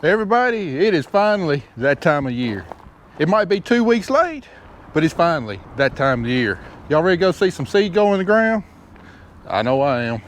Everybody, it is finally that time of year. It might be 2 weeks late, but it's finally that time of the year. Y'all ready to go see some seed go in the ground? I know I am.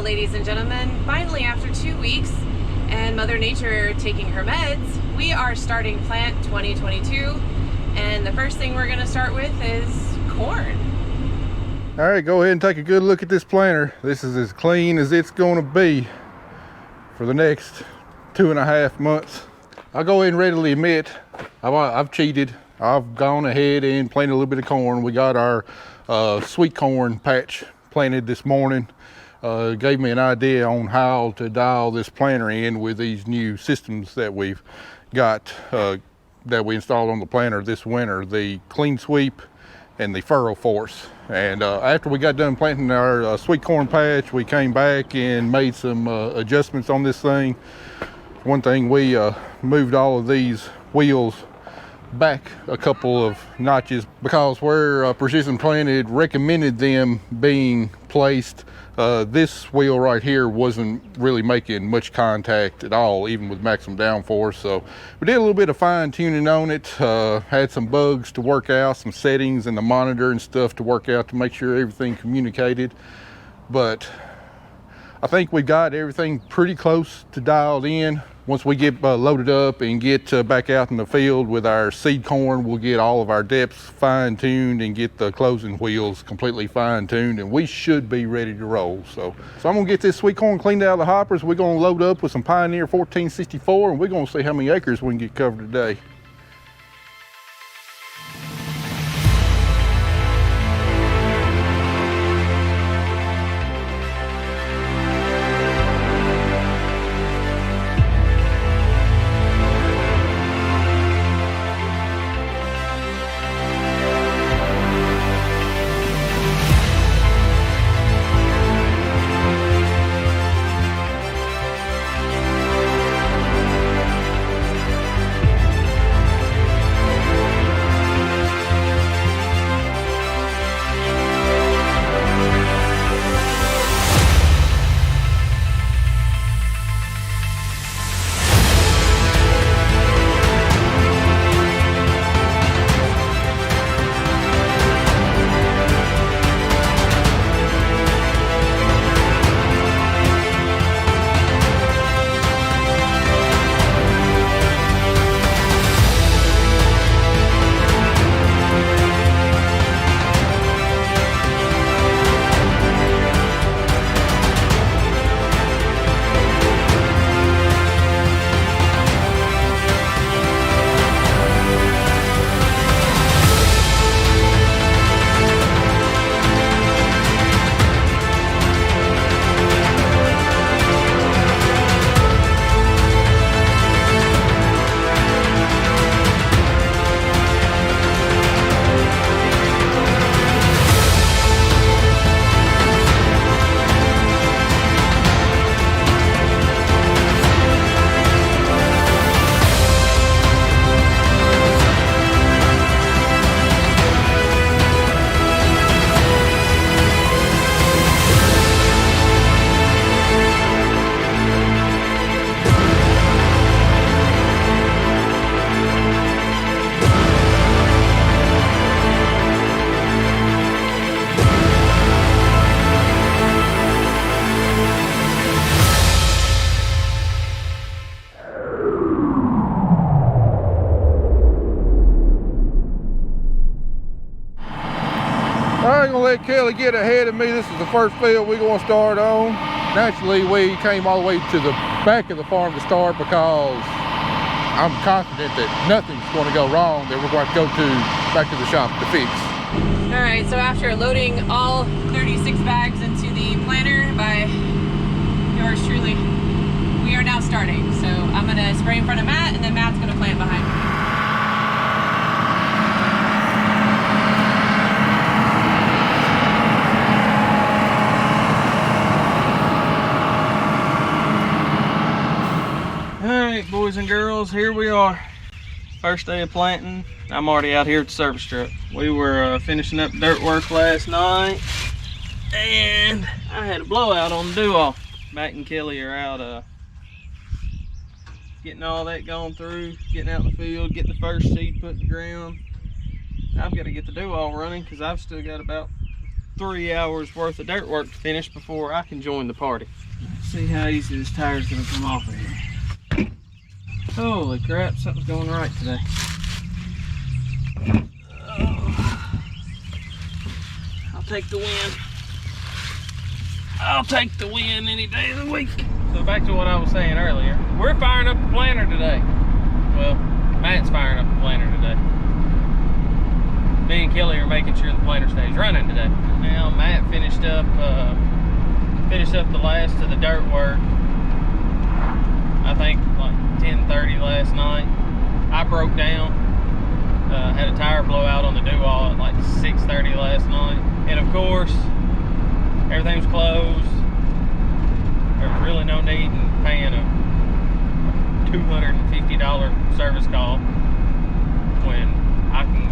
Ladies and gentlemen, finally after 2 weeks and Mother Nature taking her meds, we are starting plant 2022, and the first thing we're going to start with is corn. All right, go ahead and take a good look at this planter. This is as clean as it's going to be for the next 2.5 months. I'll go ahead and readily admit I've cheated. I've gone ahead and planted a little bit of corn. We got our sweet corn patch planted this morning. Gave me an idea on how to dial this planter in with these new systems that we've got that we installed on the planter this winter, the clean sweep and the furrow force. And after we got done planting our sweet corn patch, we came back and made some adjustments on this thing. One thing, we moved all of these wheels back a couple of notches because where Precision Planted recommended them being placed, this wheel right here wasn't really making much contact at all, even with maximum downforce. So we did a little bit of fine tuning on it, had some bugs to work out, some settings in the monitor and stuff to work out to make sure everything communicated. But I think we got everything pretty close to dialed in. Once we get loaded up and get back out in the field with our seed corn, we'll get all of our depths fine-tuned and get the closing wheels completely fine-tuned, and we should be ready to roll. So I'm gonna get this sweet corn cleaned out of the hoppers. We're gonna load up with some Pioneer 1464, and we're gonna see how many acres we can get covered today. I ain't gonna let Kelly get ahead of me. This is the first field we're gonna start on. Naturally, we came all the way to the back of the farm to start because I'm confident that nothing's gonna go wrong that we're going to go back to the shop to fix. All right, so after loading all 36 bags into the planter by yours truly, we are now starting. So I'm gonna spray in front of Matt, and then Matt's gonna plant behind me. Alright, boys and girls, here we are. First day of planting. I'm already out here at the service truck. We were finishing up dirt work last night, and I had a blowout on the do-all. Matt and Kelly are out getting all that going through, getting out in the field, getting the first seed put in the ground. I've got to get the do-all running because I've still got about 3 hours worth of dirt work to finish before I can join the party. Let's see how easy this tire's gonna come off of here. Holy crap, something's going right today. Oh. I'll take the win. I'll take the win any day of the week. So back to what I was saying earlier. We're firing up the planter today. Well, Matt's firing up the planter today. Me and Kelly are making sure the planter stays running today. Now Matt finished up the last of the dirt work. I think like 10:30 last night. I broke down, had a tire blowout on the do-all at like 6:30 last night. And of course, everything's closed. There's really no need in paying a $250 service call when I can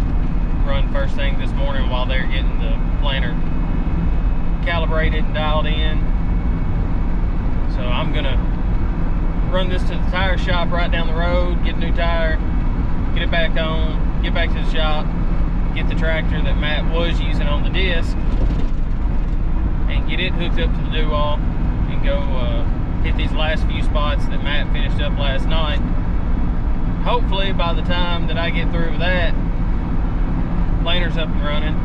run first thing this morning while they're getting the planter calibrated and dialed in. So I'm gonna run this to the tire shop right down the road, get a new tire, get it back on, get back to the shop, get the tractor that Matt was using on the disc, and get it hooked up to the do-all, and go hit these last few spots that Matt finished up last night. Hopefully by the time that I get through with that, planter's up and running.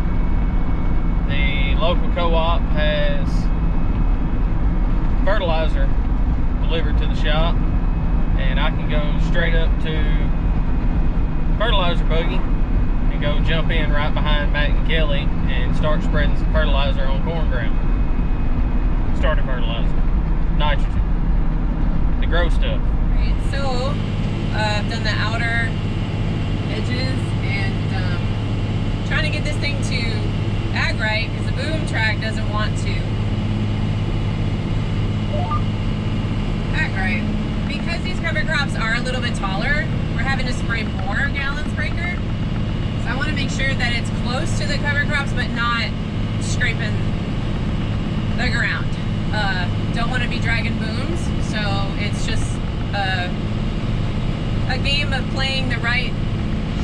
The local co-op has fertilizer delivered to the shop, and I can go straight up to fertilizer buggy and go jump in right behind Matt and Kelly and start spreading some fertilizer on corn ground. Starter fertilizer, nitrogen, the grow stuff. Right, so I've done the outer edges and trying to get this thing to ag right because the boom track doesn't want to right. Because these cover crops are a little bit taller, we're having to spray more gallons per acre. So I want to make sure that it's close to the cover crops but not scraping the ground. Don't want to be dragging booms, so it's just a game of playing the right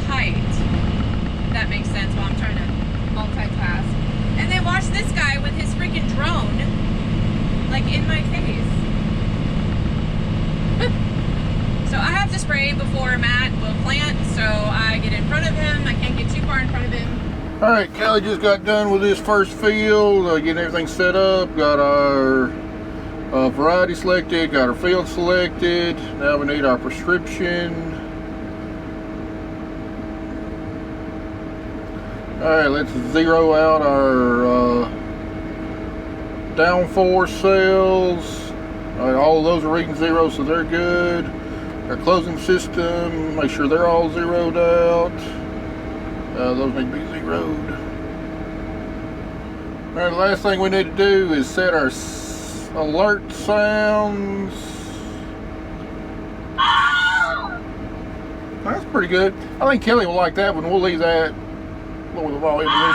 height, if that makes sense, while I'm trying to multitask. And then watch this guy with his freaking drone like in my face. So I have to spray before Matt will plant, so I get in front of him. I can't get too far in front of him. All right, Kelly just got done with this first field, getting everything set up. Got our variety selected, got our field selected. Now we need our prescription. All right, let's zero out our downforce cells. All right, all of those are reading 0, so they're good. Our closing system, make sure they're all zeroed out. Those need to be zeroed. All right, the last thing we need to do is set our alert sounds. That's pretty good. I think Kelly will like that one. We'll leave that. Lower the volume a little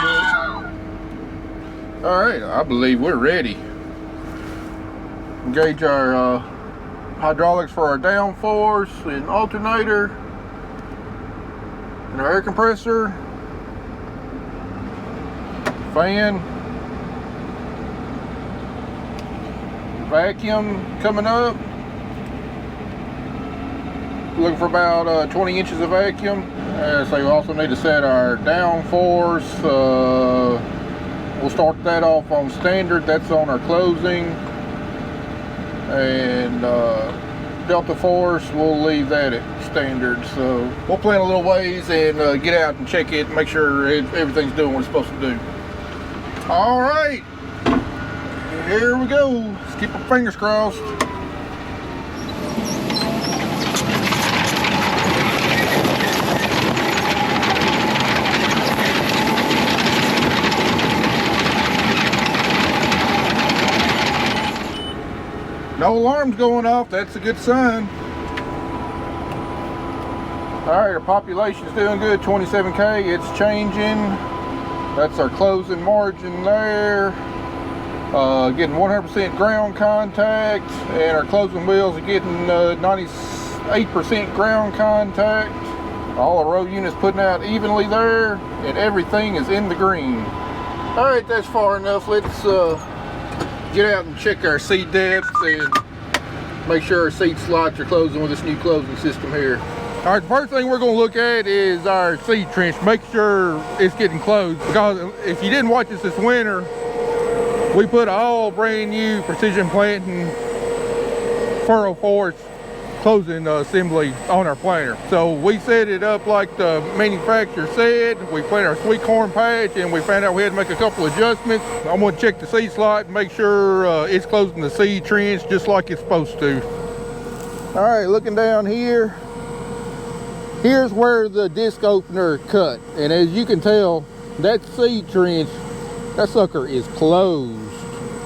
bit. All right, I believe we're ready. Engage our hydraulics for our downforce and alternator and our air compressor, fan, vacuum coming up. Looking for about 20 inches of vacuum. So we also need to set our downforce. We'll start that off on standard. That's on our closing. And delta force, we'll leave that at standard. So we'll plant a little ways and get out and check it and make sure everything's doing what it's supposed to do. All right, here we go. Let's keep our fingers crossed. No alarms going off, that's a good sign. All right, our population's doing good, 27K, it's changing. That's our closing margin there. Getting 100% ground contact, and our closing wheels are getting 98% ground contact. All our row units putting out evenly there, and everything is in the green. All right, that's far enough. Let's get out and check our seed depth and make sure our seed slots are closing with this new closing system here. All right, the first thing we're going to look at is our seed trench. Make sure it's getting closed, because if you didn't watch this winter, we put all brand new precision planting furrow force closing assembly on our planter. So we set it up like the manufacturer said. We planted our sweet corn patch, and we found out we had to make a couple adjustments. I'm going to check the seed slot and make sure it's closing the seed trench just like it's supposed to. All right, looking down here, here's where the disc opener cut, and as you can tell, that seed trench, that sucker is closed.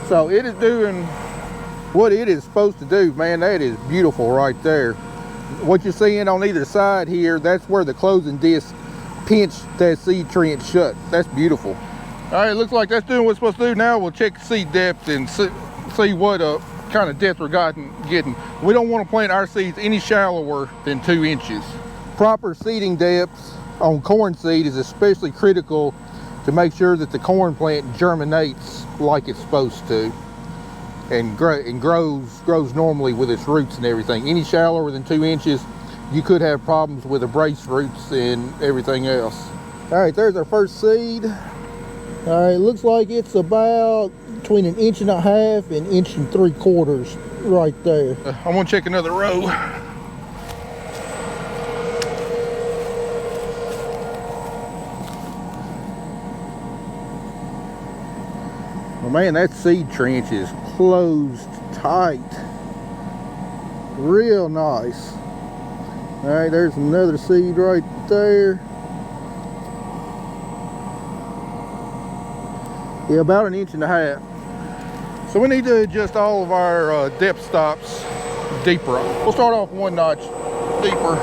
So it is doing what it is supposed to do. Man, that is beautiful right there. What you're seeing on either side here, that's where the closing disc pinched that seed trench shut. That's beautiful. All right, looks like that's doing what it's supposed to do. Now we'll check seed depth and see what kind of depth we're getting. We don't want to plant our seeds any shallower than 2 inches. Proper seeding depths on corn seed is especially critical to make sure that the corn plant germinates like it's supposed to and grows normally with its roots and everything. Any shallower than 2 inches, you could have problems with the brace roots and everything else. All right, there's our first seed. All right, looks like it's about between 1.5 inches and 1.75 inches right there. I'm gonna check another row. Well, man, that seed trench is closed tight. Real nice. All right, there's another seed right there. Yeah, about 1.5 inches. So we need to adjust all of our depth stops deeper. We'll start off 1 notch deeper.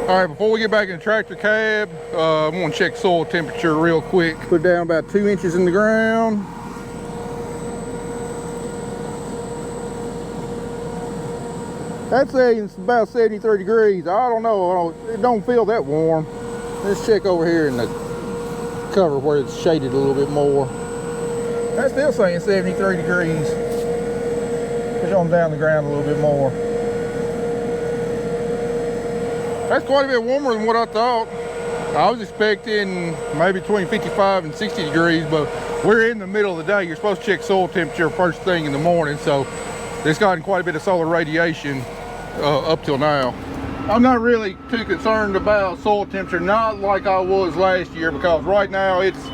All right, before we get back in the tractor cab, I'm gonna check soil temperature real quick. Put it down about 2 inches in the ground. That's saying it's about 73 degrees. I don't know, it don't feel that warm. Let's check over here in the cover where it's shaded a little bit more. That's still saying 73 degrees. Push on down the ground a little bit more. That's quite a bit warmer than what I thought. I was expecting maybe between 55 and 60 degrees, but we're in the middle of the day. You're supposed to check soil temperature first thing in the morning, so it's gotten quite a bit of solar radiation up till now. I'm not really too concerned about soil temperature, not like I was last year, because right now it's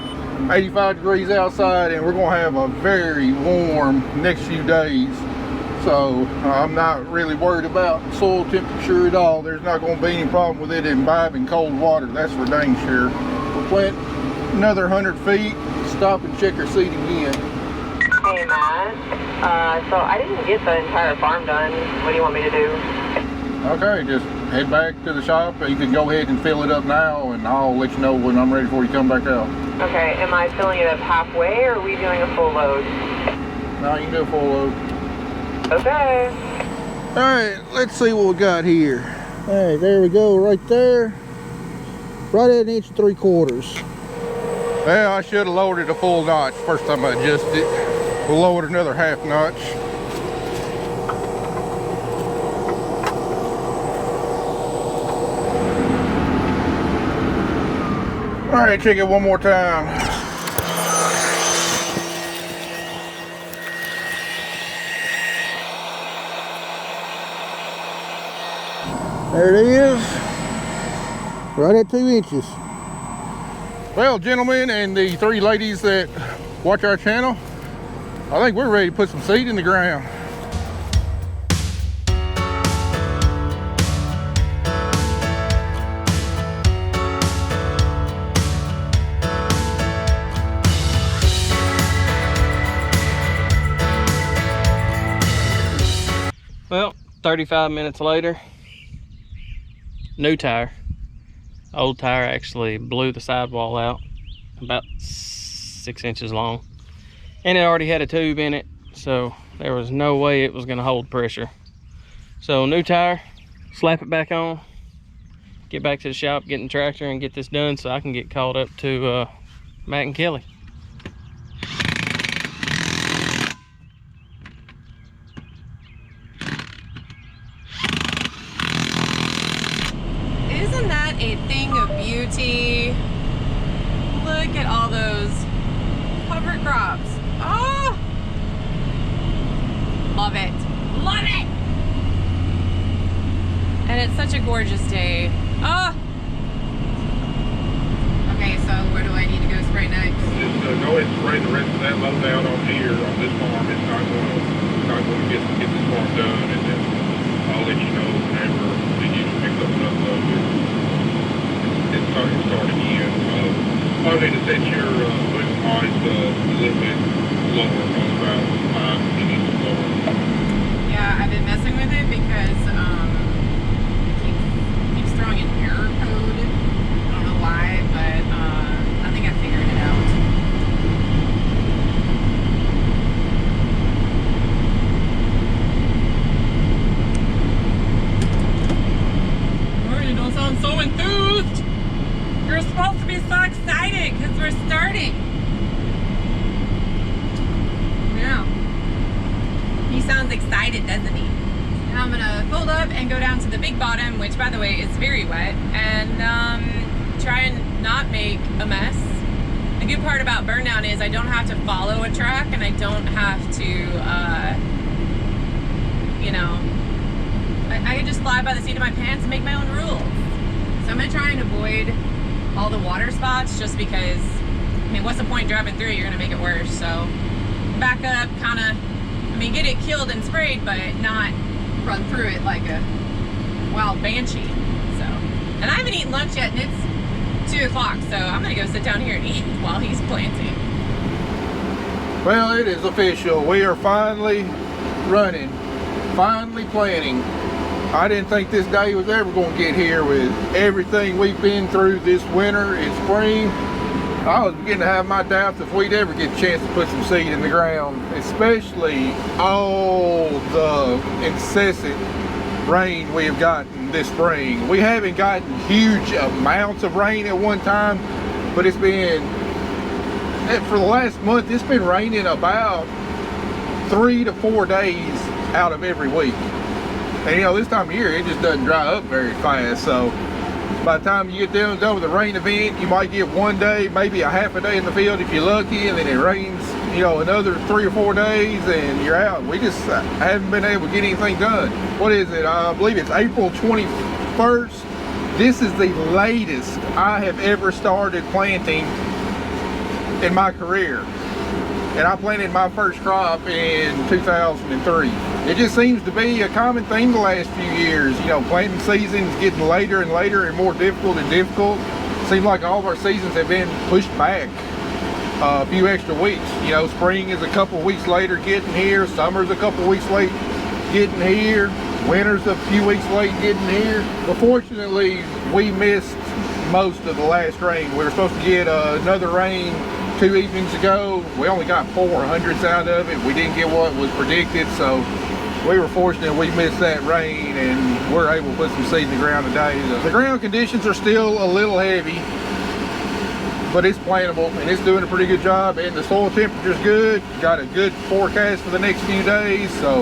85 degrees outside and we're going to have a very warm next few days. So I'm not really worried about soil temperature at all. There's not going to be any problem with it imbibing cold water, that's for dang sure. We'll plant another 100 feet, stop and check our seed again. Hey Matt, so I didn't get the entire farm done. What do you want me to do? Okay, just head back to the shop. You can go ahead and fill it up now, and I'll let you know when I'm ready for you to come back out. Okay, am I filling it up halfway, or are we doing a full load? No, you can do a full load. Okay. All right, let's see what we got here. All right, there we go, right there. Right at 1.75 inches. Well, I should have lowered it a full notch first time I adjusted it. We'll lower it another half notch. All right, check it one more time. There it is, right at 2 inches. Well, gentlemen, and the 3 ladies that watch our channel, I think we're ready to put some seed in the ground. 35 minutes later, new tire. Old tire actually blew the sidewall out, about 6 inches long. And it already had a tube in it, so there was no way it was gonna hold pressure. So new tire, slap it back on, get back to the shop, get in the tractor and get this done so I can get caught up to Matt and Kelly. Isn't that a thing of beauty? Look at all those cover crops. Oh! Love it. Love it! And it's such a gorgeous day. Oh! Okay, so where do I need to go spray next? Just go ahead and spray the rest of that load out on here on this farm. It's not going to get this farm done, and then I'll let you know whenever we need to pick up another load. It's start again. Probably to set your boot height a little bit lower, about 5 inches lower. Yeah, I've been messing with it because it keeps throwing an error code. I don't know why, but I think I figured it out. Oh, you don't sound so enthused. You're supposed to be so excited because we're starting. Yeah. He sounds excited, doesn't he? Now I'm gonna fold up and go down to the big bottom, which by the way is very wet, and try and not make a mess. The good part about burn down is I don't have to follow a track, and I don't have to, you know, I can just fly by the seat of my pants and make my own rules. So I'm gonna try and avoid all the water spots just because, I mean, what's the point driving through? You're gonna make it worse. So back up, kind of, I mean, get it killed and sprayed, but not run through it like a wild banshee. So, and I haven't eaten lunch yet, and it's 2 o'clock, so I'm gonna go sit down here and eat while he's planting. Well, it is official. We are finally running, finally planting. I didn't think this day was ever going to get here with everything we've been through this winter and spring. I was beginning to have my doubts if we'd ever get a chance to put some seed in the ground, especially all the incessant rain we have gotten this spring. We haven't gotten huge amounts of rain at one time, but it's been, for the last month, it's been raining about 3 to 4 days out of every week. And you know, this time of year, it just doesn't dry up very fast. So by the time you get done with the rain event, you might get 1 day, maybe a half a day in the field if you're lucky, and then it rains, you know, another 3 or 4 days and you're out. We just haven't been able to get anything done. What is it? I believe it's April 21st. This is the latest I have ever started planting in my career. And I planted my first crop in 2003. It just seems to be a common theme the last few years. You know, planting seasons getting later and later and more difficult and difficult. Seems like all of our seasons have been pushed back a few extra weeks. You know, spring is a couple weeks later getting here. Summer's a couple weeks late getting here. Winter's a few weeks late getting here. But fortunately, we missed most of the last rain. We were supposed to get another rain 2 evenings ago. We only got 400ths out of it. We didn't get what was predicted, so we were fortunate we missed that rain, and we're able to put some seed in the ground today. The ground conditions are still a little heavy, but it's plantable and it's doing a pretty good job, and the soil temperature's good. Got a good forecast for the next few days, so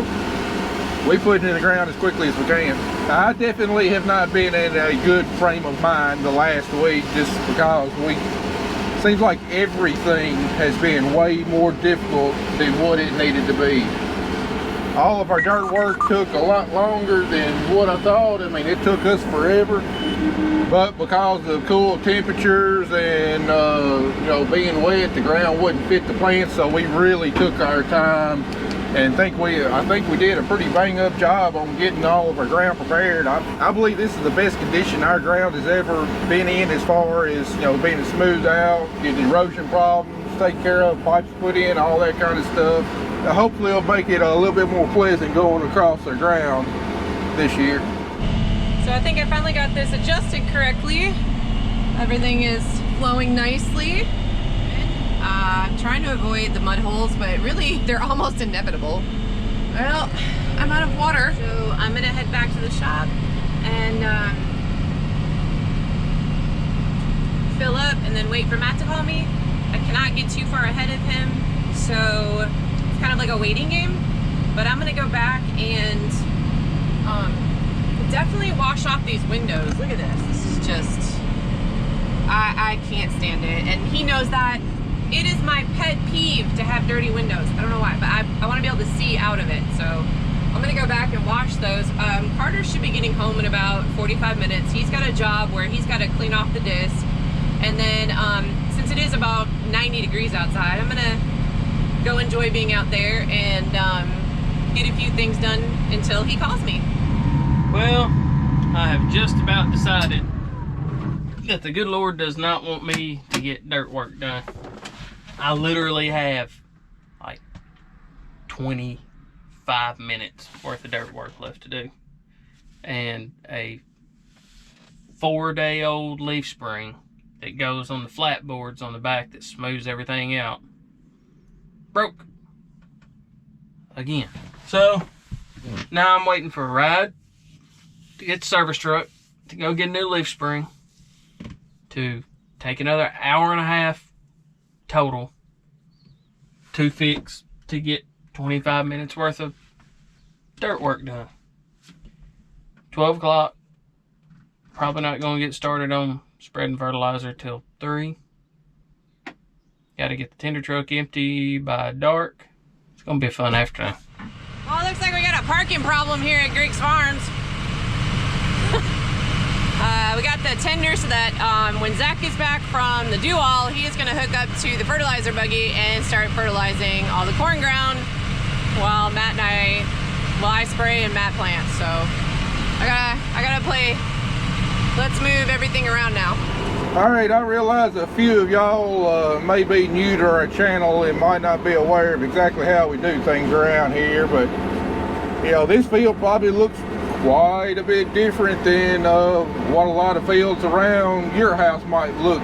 we put it in the ground as quickly as we can. I definitely have not been in a good frame of mind the last week, just because seems like everything has been way more difficult than what it needed to be. All of our dirt work took a lot longer than what I thought. I mean, it took us forever, but because of cool temperatures and you know, being wet, the ground wouldn't fit the plant, so we really took our time, and I think we did a pretty bang-up job on getting all of our ground prepared. I believe this is the best condition our ground has ever been in, as far as, you know, being smoothed out, getting erosion problems taken care of, pipes put in, all that kind of stuff. Hopefully it'll make it a little bit more pleasant going across the ground. this year. So I think I finally got this adjusted correctly. Everything is flowing nicely. I'm trying to avoid the mud holes, but really they're almost inevitable. Well, I'm out of water, so I'm gonna head back to the shop and fill up and then wait for Matt to call me. I cannot get too far ahead of him, so it's kind of like a waiting game. But I'm gonna go back and definitely wash off these windows. Look at this. This is just, I can't stand it. And he knows that. It is my pet peeve to have dirty windows. I don't know why, but I want to be able to see out of it. So I'm gonna go back and wash those. Carter should be getting home in about 45 minutes. He's got a job where he's got to clean off the disc. And then since it is about 90 degrees outside, I'm gonna go enjoy being out there and get a few things done until he calls me. Well, I have just about decided that the good Lord does not want me to get dirt work done. I literally have like 25 minutes worth of dirt work left to do. And a 4-day-old leaf spring that goes on the flat boards on the back that smooths everything out broke again. So now I'm waiting for a ride to get the service truck to go get a new leaf spring, to take another hour and a half total to fix, to get 25 minutes worth of dirt work done. 12 o'clock, probably not going to get started on spreading fertilizer till 3. Got to get the tender truck empty by dark. It's going to be a fun afternoon. Well, it looks like we got a parking problem here at Griggs Farms. We got the tender so that when Zach gets back from the do-all, he is going to hook up to the fertilizer buggy and start fertilizing all the corn ground while Matt and I spray and Matt plants. So I gotta play. Let's move everything around now. All right, I realize a few of y'all may be new to our channel and might not be aware of exactly how we do things around here, but you know, this field probably looks quite a bit different than what a lot of fields around your house might look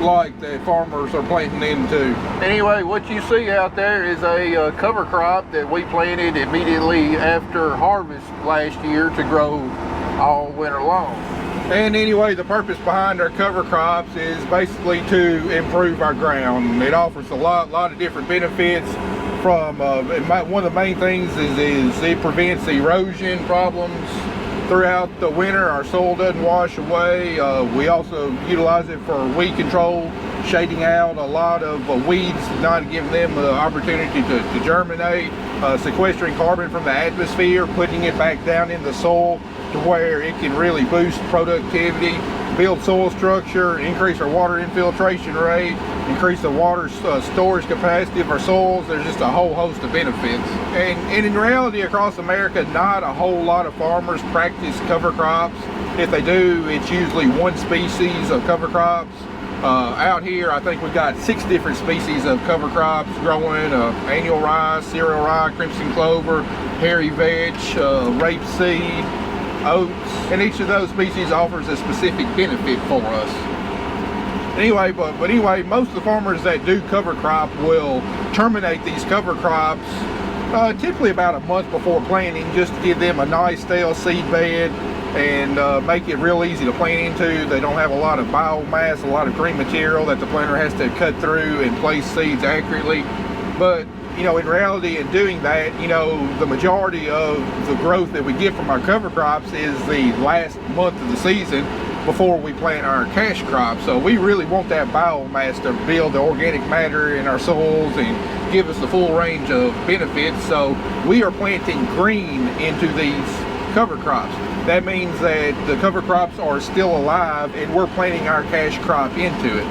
like that farmers are planting into. Anyway, what you see out there is a cover crop that we planted immediately after harvest last year to grow all winter long. And anyway, the purpose behind our cover crops is basically to improve our ground. It offers a lot of different benefits. From one of the main things is it prevents erosion problems throughout the winter. Our soil doesn't wash away. We also utilize it for weed control, shading out a lot of weeds, not giving them the opportunity to germinate, sequestering carbon from the atmosphere, putting it back down in the soil to where it can really boost productivity, build soil structure, increase our water infiltration rate, increase the water storage capacity of our soils. There's just a whole host of benefits. And in reality, across America, not a whole lot of farmers practice cover crops. If they do, it's usually one species of cover crops. Out here, I think we've got 6 different species of cover crops growing: annual rye, cereal rye, crimson clover, hairy vetch, rapeseed, oats, and each of those species offers a specific benefit for us. Anyway, but anyway, most of the farmers that do cover crop will terminate these cover crops typically about a month before planting, just to give them a nice stale seed bed and make it real easy to plant into. They don't have a lot of biomass, a lot of green material that the planter has to cut through and place seeds accurately. But you know, in reality, in doing that, you know, the majority of the growth that we get from our cover crops is the last month of the season before we plant our cash crop. So we really want that biomass to build the organic matter in our soils and give us the full range of benefits. So we are planting green into these cover crops. That means that the cover crops are still alive and we're planting our cash crop into it.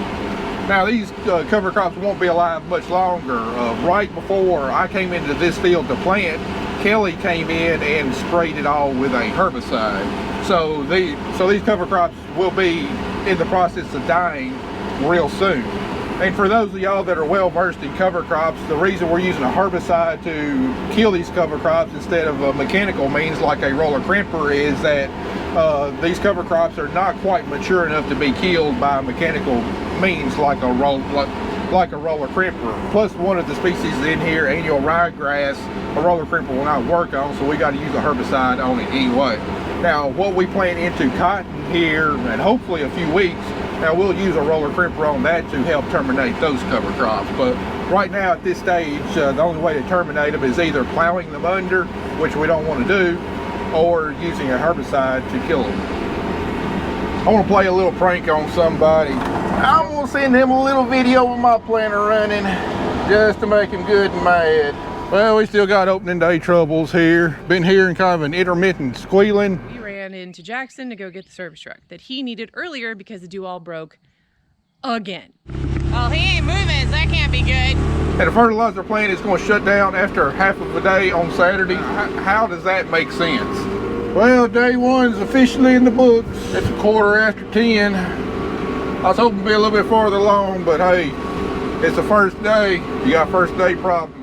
Now these cover crops won't be alive much longer. Right before I came into this field to plant, Kelly came in and sprayed it all with a herbicide. So these cover crops will be in the process of dying real soon. And for those of y'all that are well versed in cover crops, the reason we're using a herbicide to kill these cover crops instead of a mechanical means like a roller crimper is that these cover crops are not quite mature enough to be killed by mechanical means like a roller crimper. Plus, one of the species in here, annual ryegrass, a roller crimper will not work on, so we got to use a herbicide on it anyway. Now, what we plant into cotton here, and hopefully a few weeks, now we'll use a roller crimper on that to help terminate those cover crops. But right now at this stage, the only way to terminate them is either plowing them under, which we don't want to do, or using a herbicide to kill them. I want to play a little prank on somebody. I'm going to send him a little video of my planter running just to make him good and mad. Well, we still got opening day troubles here. Been hearing kind of an intermittent squealing. We ran into Jackson to go get the service truck that he needed earlier because the do-all broke again. Well, he ain't moving, so that can't be good. And the fertilizer plant is going to shut down after half of a day on Saturday. How does that make sense? Well, day one's officially in the books. It's 10:15. I was hoping to be a little bit farther along, but hey, it's the first day. You got first day problems.